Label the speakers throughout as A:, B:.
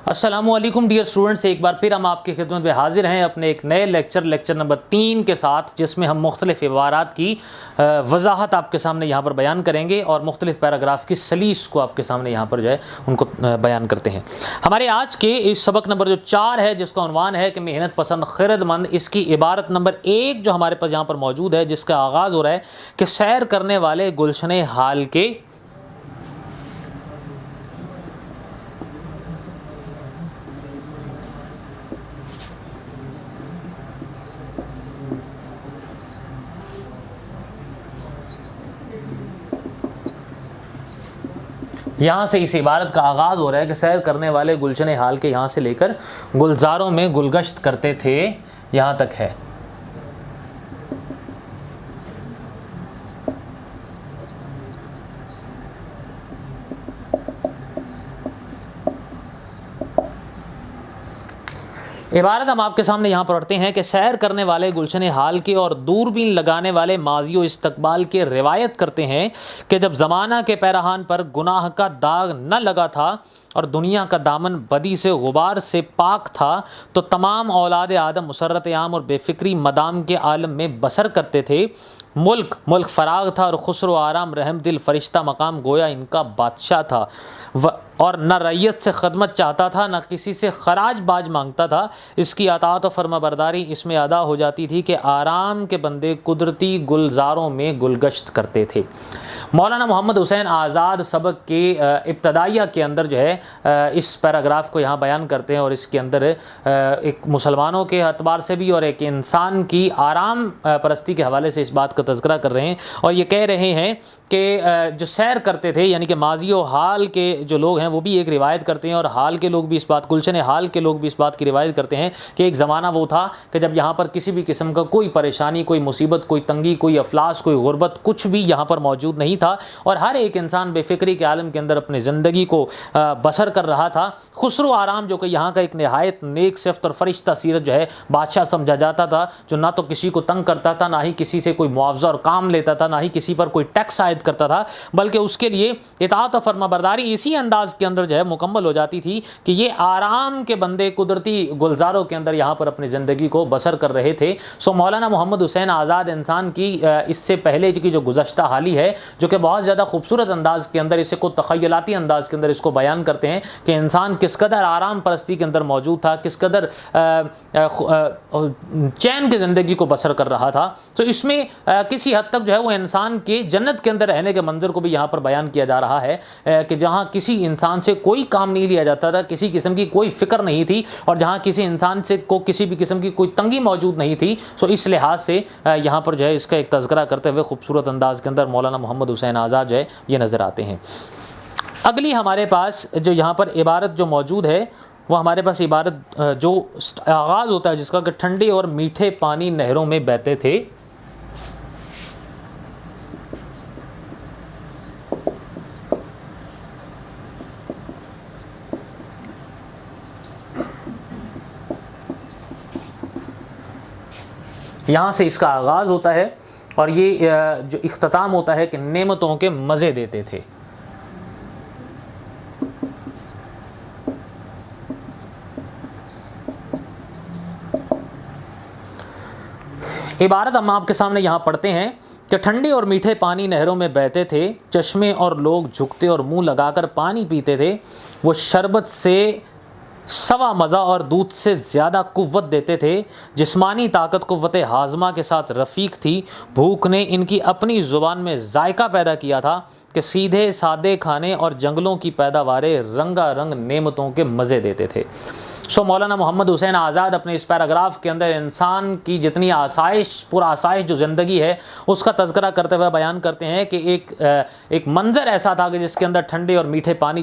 A: السلام علیکم dear students, ایک بار پھر ہم آپ کی خدمت میں حاضر ہیں اپنے ایک نئے لیکچر نمبر 3 کے ساتھ، جس میں ہم مختلف عبارات کی وضاحت آپ کے سامنے یہاں پر بیان کریں گے اور مختلف پیراگراف کی سلیس کو آپ کے سامنے یہاں پر ان کو بیان کرتے ہیں۔ ہمارے آج کے اس سبق نمبر 4 ہے، جس کا عنوان ہے کہ محنت پسند خرد مند، اس کی عبارت نمبر 1 جو ہمارے پاس یہاں پر موجود ہے، جس کا آغاز ہو رہا ہے کہ سیر کرنے والے گلشن حال کے یہاں سے اس عبارت کا آغاز ہو رہا ہے کہ سیر کرنے والے گلشن حال کے یہاں سے لے کر گلزاروں میں گلگشت کرتے تھے، یہاں تک ہے۔ عبارت ہم آپ کے سامنے یہاں پڑھتے ہیں کہ سیر کرنے والے گلشن حال کے اور دوربین لگانے والے ماضی و استقبال کے روایت کرتے ہیں کہ جب زمانہ کے پیرہان پر گناہ کا داغ نہ لگا تھا اور دنیا کا دامن بدی سے غبار سے پاک تھا، تو تمام اولاد آدم مسرت عام اور بے فکری مدام کے عالم میں بسر کرتے تھے۔ ملک فراغ تھا اور خسر و آرام رحم دل فرشتہ مقام گویا ان کا بادشاہ تھا، اور نہ ریت سے خدمت چاہتا تھا، نہ کسی سے خراج باج مانگتا تھا۔ اس کی اطاعت و فرما برداری اس میں ادا ہو جاتی تھی کہ آرام کے بندے قدرتی گلزاروں میں گلگشت کرتے تھے۔ مولانا محمد حسین آزاد سبق کے ابتدائیہ کے اندر اس پیراگراف کو یہاں بیان کرتے ہیں، اور اس کے اندر ایک مسلمانوں کے اعتبار سے بھی اور ایک انسان کی آرام پرستی کے حوالے سے اس بات کا تذکرہ کر رہے ہیں، اور یہ کہہ رہے ہیں کہ جو سیر کرتے تھے، یعنی کہ ماضی و حال کے جو لوگ ہیں وہ بھی ایک روایت کرتے ہیں، اور حال کے لوگ بھی اس بات، گلشن حال کے لوگ بھی اس بات کی روایت کرتے ہیں کہ ایک زمانہ وہ تھا کہ جب یہاں پر کسی بھی قسم کا کوئی پریشانی، کوئی مصیبت، کوئی تنگی، کوئی افلاس، کوئی غربت، کچھ بھی یہاں پر موجود نہیں تھا، اور ہر ایک انسان بے فکری کے عالم کے اندر اپنی زندگی کو بسر کر رہا تھا۔ خسرو آرام جو کہ یہاں کا ایک نہایت نیک صفت اور فرشتہ سیرت بادشاہ سمجھا جاتا تھا، جو نہ تو کسی کو تنگ کرتا تھا، نہ ہی کسی سے کوئی معاوضہ اور کام لیتا تھا، نہ ہی کسی پر کوئی ٹیکس عائد کرتا تھا، بلکہ اس کے لیے اطاعت و فرما برداری اسی انداز کے اندر مکمل ہو جاتی تھی کہ یہ آرام کے بندے قدرتی گلزاروں کے اندر یہاں پر اپنی زندگی کو بسر کر رہے تھے۔ مولانا محمد حسین آزاد انسان کی اس سے پہلے کی جو گزشتہ حالی ہے، جو کہ بہت زیادہ خوبصورت انداز کے اندر، اسے کو تخیلاتی انداز کے اندر اس کو بیان کرتے ہیں کہ انسان کس قدر آرام پرستی کے اندر موجود تھا، کس قدر چین کی زندگی کو بسر کر رہا تھا۔ تو اس میں کسی حد تک وہ انسان کے جنت کے اندر رہنے کے منظر کو بھی یہاں پر بیان کیا جا رہا ہے کہ جہاں کسی انسان سے کوئی کام نہیں لیا جاتا تھا، کسی قسم کی کوئی فکر نہیں تھی، اور جہاں کسی انسان سے کسی بھی قسم کی کوئی تنگی موجود نہیں تھی۔ اس لحاظ سے یہاں پر اس کا ایک تذکرہ کرتے ہوئے خوبصورت انداز کے اندر مولانا محمد حسین آزاد یہ نظر آتے ہیں۔ اگلی ہمارے پاس جو یہاں پر عبارت جو موجود ہے، وہ ہمارے پاس عبارت جو آغاز ہوتا ہے جس کا کہ ٹھنڈے اور میٹھے پانی نہروں میں بہتے تھے۔ یہاں سے اس کا آغاز ہوتا ہے، اور یہ جو اختتام ہوتا ہے کہ نعمتوں کے مزے دیتے تھے۔ عبارت ہم آپ کے سامنے یہاں پڑھتے ہیں کہ ٹھنڈے اور میٹھے پانی نہروں میں بہتے تھے، چشمے اور لوگ جھکتے اور منہ لگا کر پانی پیتے تھے، وہ شربت سے سوا مزہ اور دودھ سے زیادہ قوت دیتے تھے، جسمانی طاقت قوت ہاضمہ کے ساتھ رفیق تھی، بھوک نے ان کی اپنی زبان میں ذائقہ پیدا کیا تھا کہ سیدھے سادے کھانے اور جنگلوں کی پیداواریں رنگا رنگ نعمتوں کے مزے دیتے تھے۔ مولانا محمد حسین آزاد اپنے اس پیراگراف کے اندر انسان کی جتنی پر آسائش جو زندگی ہے اس کا تذکرہ کرتے ہوئے بیان کرتے ہیں کہ ایک منظر ایسا تھا کہ جس کے اندر ٹھنڈے اور میٹھے پانی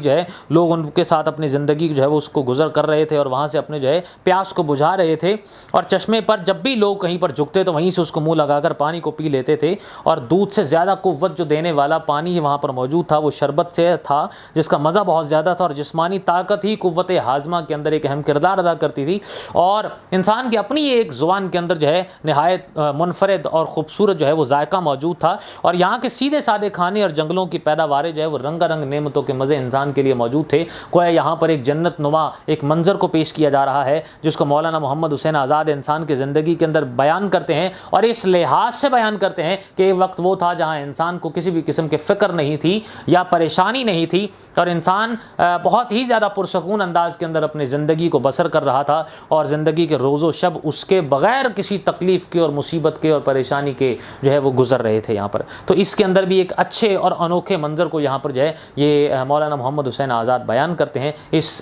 A: لوگ ان کے ساتھ اپنی زندگی وہ اس کو گزر کر رہے تھے، اور وہاں سے اپنے پیاس کو بجھا رہے تھے، اور چشمے پر جب بھی لوگ کہیں پر جھکتے تو وہیں سے اس کو منہ لگا کر پانی کو پی لیتے تھے، اور دودھ سے زیادہ قوت جو دینے والا پانی وہاں پر موجود تھا وہ شربت سے تھا، جس کا مزہ بہت زیادہ تھا، اور جسمانی طاقت ہی قوت ہاضمہ کے اندر ایک اہم کردار ادا کرتی تھی، اور انسان کی اپنی ایک زبان کے اندر جو ہے نہایت منفرد اور خوبصورت جو ہے وہ ذائقہ موجود تھا، اور یہاں کے سیدھے سادے کھانے اور جنگلوں کی پیداواریں جو ہے وہ رنگا رنگ نعمتوں کے مزے انسان کے لیے موجود تھے۔ گویا یہاں پر ایک جنت نما ایک منظر کو پیش کیا جا رہا ہے جس کو مولانا محمد حسین آزاد انسان کی زندگی کے اندر بیان کرتے ہیں، اور اس لحاظ سے بیان کرتے ہیں کہ یہ وقت وہ تھا جہاں انسان کو کسی بھی قسم کی فکر نہیں تھی یا پریشانی نہیں تھی، اور انسان بہت ہی زیادہ پرسکون انداز کے اندر اپنی زندگی کو بسر کر رہا تھا، اور زندگی کے روز و شب اس کے بغیر کسی تکلیف کے اور مصیبت کے اور پریشانی کے جو ہے وہ گزر رہے تھے یہاں پر۔ تو اس کے اندر بھی ایک اچھے اور انوکھے منظر کو یہاں پر جو ہے یہ مولانا محمد حسین آزاد بیان کرتے ہیں اس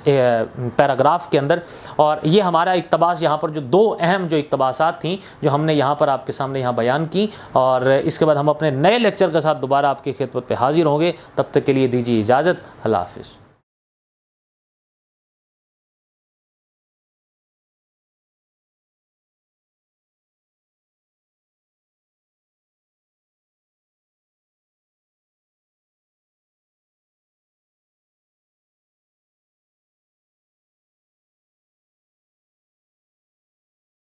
A: پیراگراف کے اندر، اور یہ ہمارا اقتباس یہاں پر جو دو اہم جو اقتباسات تھیں جو ہم نے یہاں پر آپ کے سامنے یہاں بیان کی، اور اس کے بعد ہم اپنے نئے لیکچر کے ساتھ دوبارہ آپ کی خدمت پہ حاضر ہوں گے۔ تب تک کے لیے دیجیے اجازت، اللہ حافظ۔